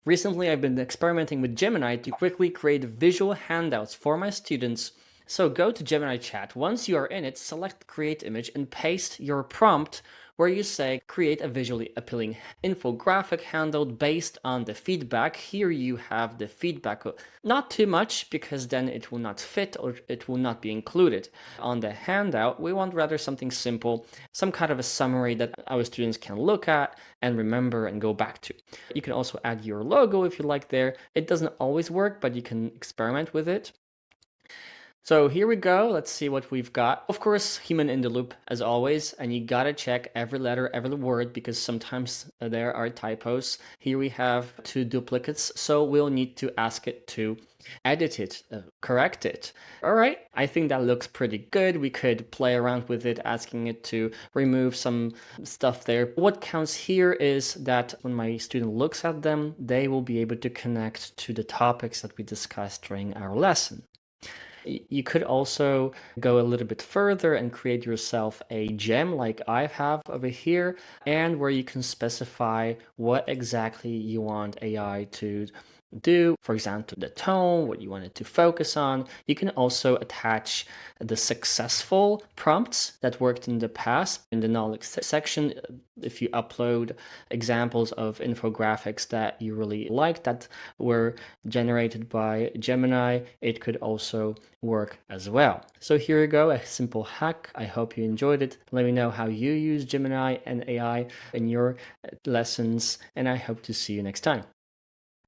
Recently, I've been experimenting with Gemini to quickly create visual handouts for my students. So go to Gemini Chat. Once you are in it, select Create Image and paste your prompt where you say create a visually appealing infographic handout based on the feedback. Here you have the feedback, not too much because then it will not fit or it will not be included on the handout. We want rather something simple, some kind of a summary that our students can look at and remember and go back to. You can also add your logo if you like there. It doesn't always work, but you can experiment with it. So here we go. Let's see what we've got. Of course, human in the loop as always, and you gotta check every letter, every word, because sometimes there are typos. Here we have 2 duplicates, so we'll need to ask it to edit it, correct it. All right, I think that looks pretty good. We could play around with it, asking it to remove some stuff there. What counts here is that when my student looks at them, they will be able to connect to the topics that we discussed during our lesson. You could also go a little bit further and create yourself a gem like I have over here, and where you can specify what exactly you want AI to do, for example, the tone, what you want it to focus on. You can also attach the successful prompts that worked in the past in the knowledge section. If you upload examples of infographics that you really like that were generated by Gemini, it could also work as well. So here you go, a simple hack. I hope you enjoyed it. Let me know how you use Gemini and AI in your lessons, and I hope to see you next time.